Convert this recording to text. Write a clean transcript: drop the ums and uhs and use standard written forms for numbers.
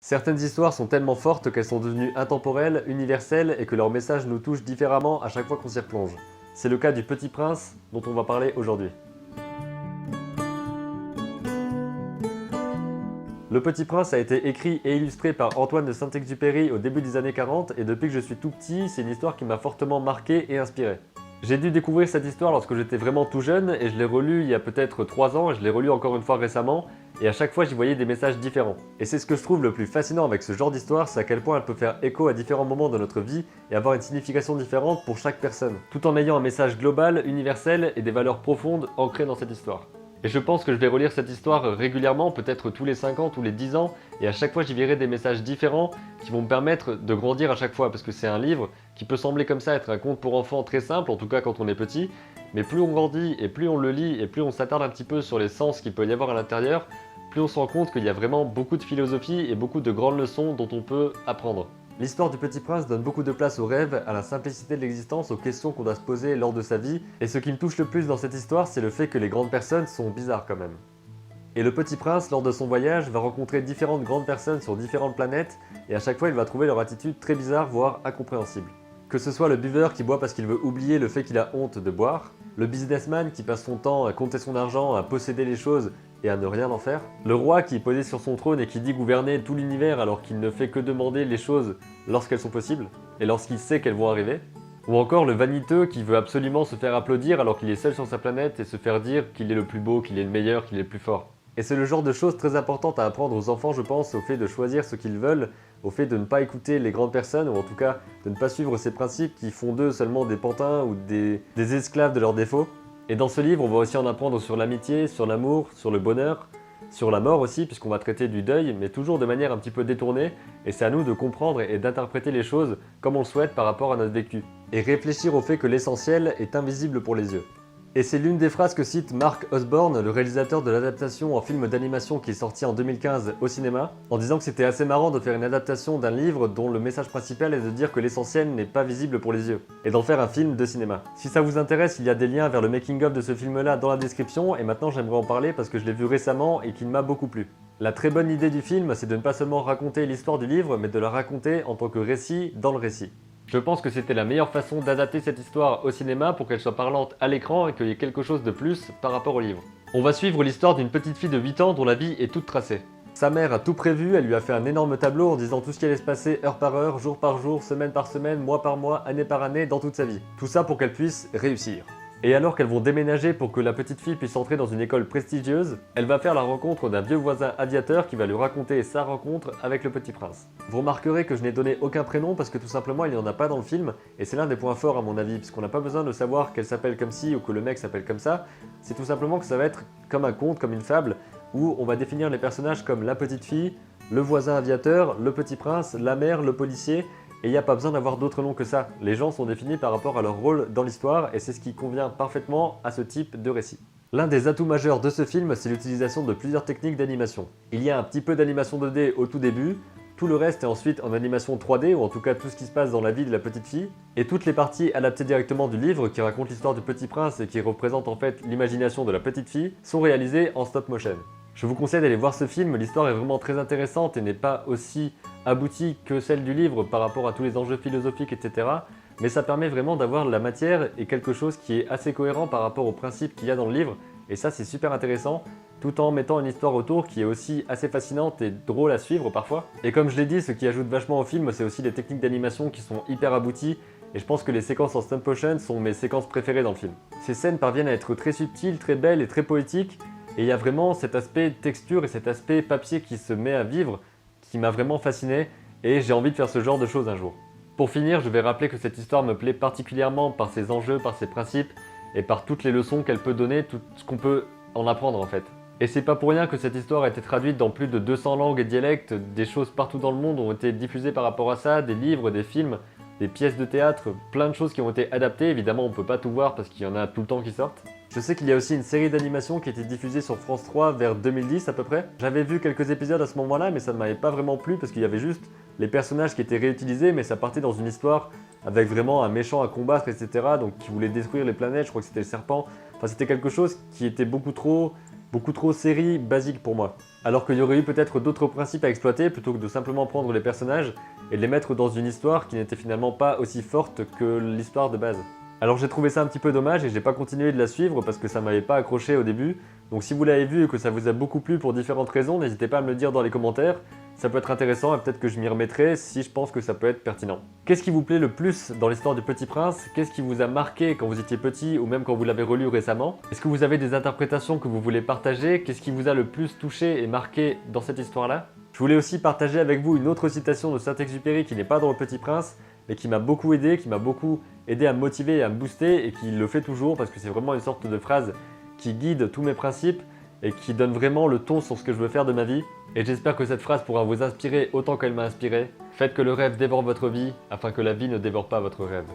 Certaines histoires sont tellement fortes qu'elles sont devenues intemporelles, universelles et que leur message nous touche différemment à chaque fois qu'on s'y replonge. C'est le cas du Petit Prince dont on va parler aujourd'hui. Le Petit Prince a été écrit et illustré par Antoine de Saint-Exupéry au début des années 40 et depuis que je suis tout petit, c'est une histoire qui m'a fortement marqué et inspiré. J'ai dû découvrir cette histoire lorsque j'étais vraiment tout jeune et je l'ai relue il y a peut-être 3 ans et je l'ai relue encore une fois récemment et à chaque fois j'y voyais des messages différents. Et c'est ce que je trouve le plus fascinant avec ce genre d'histoire, c'est à quel point elle peut faire écho à différents moments de notre vie et avoir une signification différente pour chaque personne, tout en ayant un message global, universel et des valeurs profondes ancrées dans cette histoire. Et je pense que je vais relire cette histoire régulièrement, peut-être tous les 5 ans, tous les 10 ans, et à chaque fois j'y verrai des messages différents qui vont me permettre de grandir à chaque fois, parce que c'est un livre qui peut sembler comme ça être un conte pour enfants très simple, en tout cas quand on est petit, mais plus on grandit et plus on le lit et plus on s'attarde un petit peu sur les sens qu'il peut y avoir à l'intérieur, plus on se rend compte qu'il y a vraiment beaucoup de philosophie et beaucoup de grandes leçons dont on peut apprendre. L'histoire du Petit Prince donne beaucoup de place aux rêves, à la simplicité de l'existence, aux questions qu'on doit se poser lors de sa vie, et ce qui me touche le plus dans cette histoire, c'est le fait que les grandes personnes sont bizarres quand même. Et le Petit Prince, lors de son voyage, va rencontrer différentes grandes personnes sur différentes planètes, et à chaque fois il va trouver leur attitude très bizarre, voire incompréhensible. Que ce soit le buveur qui boit parce qu'il veut oublier le fait qu'il a honte de boire, le businessman qui passe son temps à compter son argent, à posséder les choses et à ne rien en faire, le roi qui est posé sur son trône et qui dit gouverner tout l'univers alors qu'il ne fait que demander les choses lorsqu'elles sont possibles et lorsqu'il sait qu'elles vont arriver, ou encore le vaniteux qui veut absolument se faire applaudir alors qu'il est seul sur sa planète et se faire dire qu'il est le plus beau, qu'il est le meilleur, qu'il est le plus fort. Et c'est le genre de choses très importantes à apprendre aux enfants, je pense, au fait de choisir ce qu'ils veulent, au fait de ne pas écouter les grandes personnes, ou en tout cas de ne pas suivre ces principes qui font d'eux seulement des pantins ou des esclaves de leurs défauts. Et dans ce livre, on va aussi en apprendre sur l'amitié, sur l'amour, sur le bonheur, sur la mort aussi, puisqu'on va traiter du deuil, mais toujours de manière un petit peu détournée, et c'est à nous de comprendre et d'interpréter les choses comme on le souhaite par rapport à notre vécu. Et réfléchir au fait que l'essentiel est invisible pour les yeux. Et c'est l'une des phrases que cite Mark Osborne, le réalisateur de l'adaptation en film d'animation qui est sorti en 2015 au cinéma, en disant que c'était assez marrant de faire une adaptation d'un livre dont le message principal est de dire que l'essentiel n'est pas visible pour les yeux, et d'en faire un film de cinéma. Si ça vous intéresse, il y a des liens vers le making-of de ce film-là dans la description, et maintenant j'aimerais en parler parce que je l'ai vu récemment et qu'il m'a beaucoup plu. La très bonne idée du film, c'est de ne pas seulement raconter l'histoire du livre, mais de la raconter en tant que récit dans le récit. Je pense que c'était la meilleure façon d'adapter cette histoire au cinéma pour qu'elle soit parlante à l'écran et qu'il y ait quelque chose de plus par rapport au livre. On va suivre l'histoire d'une petite fille de 8 ans dont la vie est toute tracée. Sa mère a tout prévu, elle lui a fait un énorme tableau en disant tout ce qui allait se passer heure par heure, jour par jour, semaine par semaine, mois par mois, année par année, dans toute sa vie. Tout ça pour qu'elle puisse réussir. Et alors qu'elles vont déménager pour que la petite fille puisse entrer dans une école prestigieuse, elle va faire la rencontre d'un vieux voisin aviateur qui va lui raconter sa rencontre avec le Petit Prince. Vous remarquerez que je n'ai donné aucun prénom parce que tout simplement il n'y en a pas dans le film, et c'est l'un des points forts à mon avis, puisqu'on n'a pas besoin de savoir qu'elle s'appelle comme ci ou que le mec s'appelle comme ça, c'est tout simplement que ça va être comme un conte, comme une fable, où on va définir les personnages comme la petite fille, le voisin aviateur, le Petit Prince, la mère, le policier. Et il n'y a pas besoin d'avoir d'autres noms que ça. Les gens sont définis par rapport à leur rôle dans l'histoire et c'est ce qui convient parfaitement à ce type de récit. L'un des atouts majeurs de ce film, c'est l'utilisation de plusieurs techniques d'animation. Il y a un petit peu d'animation 2D au tout début, tout le reste est ensuite en animation 3D, ou en tout cas tout ce qui se passe dans la vie de la petite fille, et toutes les parties adaptées directement du livre qui racontent l'histoire du Petit Prince et qui représentent en fait l'imagination de la petite fille, sont réalisées en stop motion. Je vous conseille d'aller voir ce film, l'histoire est vraiment très intéressante et n'est pas aussi aboutie que celle du livre par rapport à tous les enjeux philosophiques, etc. Mais ça permet vraiment d'avoir la matière et quelque chose qui est assez cohérent par rapport aux principes qu'il y a dans le livre, et ça c'est super intéressant, tout en mettant une histoire autour qui est aussi assez fascinante et drôle à suivre parfois. Et comme je l'ai dit, ce qui ajoute vachement au film, c'est aussi les techniques d'animation qui sont hyper abouties, et je pense que les séquences en stop motion sont mes séquences préférées dans le film. Ces scènes parviennent à être très subtiles, très belles et très poétiques, et il y a vraiment cet aspect texture et cet aspect papier qui se met à vivre, qui m'a vraiment fasciné, et j'ai envie de faire ce genre de choses un jour. Pour finir, je vais rappeler que cette histoire me plaît particulièrement par ses enjeux, par ses principes, et par toutes les leçons qu'elle peut donner, tout ce qu'on peut en apprendre en fait. Et c'est pas pour rien que cette histoire a été traduite dans plus de 200 langues et dialectes, des choses partout dans le monde ont été diffusées par rapport à ça, des livres, des films, des pièces de théâtre, plein de choses qui ont été adaptées, évidemment on peut pas tout voir parce qu'il y en a tout le temps qui sortent. Je sais qu'il y a aussi une série d'animation qui a été diffusée sur France 3 vers 2010 à peu près. J'avais vu quelques épisodes à ce moment-là mais ça ne m'avait pas vraiment plu parce qu'il y avait juste les personnages qui étaient réutilisés mais ça partait dans une histoire avec vraiment un méchant à combattre, etc. Donc qui voulait détruire les planètes, je crois que c'était le serpent. Enfin c'était quelque chose qui était beaucoup trop beaucoup trop série basique pour moi. Alors qu'il y aurait eu peut-être d'autres principes à exploiter plutôt que de simplement prendre les personnages et de les mettre dans une histoire qui n'était finalement pas aussi forte que l'histoire de base. Alors j'ai trouvé ça un petit peu dommage et j'ai pas continué de la suivre parce que ça m'avait pas accroché au début. Donc si vous l'avez vu et que ça vous a beaucoup plu pour différentes raisons, n'hésitez pas à me le dire dans les commentaires. Ça peut être intéressant et peut-être que je m'y remettrai si je pense que ça peut être pertinent. Qu'est-ce qui vous plaît le plus dans l'histoire du Petit Prince? Qu'est-ce qui vous a marqué quand vous étiez petit ou même quand vous l'avez relu récemment? Est-ce que vous avez des interprétations que vous voulez partager? Qu'est-ce qui vous a le plus touché et marqué dans cette histoire-là? Je voulais aussi partager avec vous une autre citation de Saint-Exupéry qui n'est pas dans le Petit Prince, mais qui m'a beaucoup aidé, qui m'a beaucoup aidé à me motiver et à me booster et qui le fait toujours parce que c'est vraiment une sorte de phrase qui guide tous mes principes et qui donne vraiment le ton sur ce que je veux faire de ma vie. Et j'espère que cette phrase pourra vous inspirer autant qu'elle m'a inspiré. Faites que le rêve dévore votre vie afin que la vie ne dévore pas votre rêve.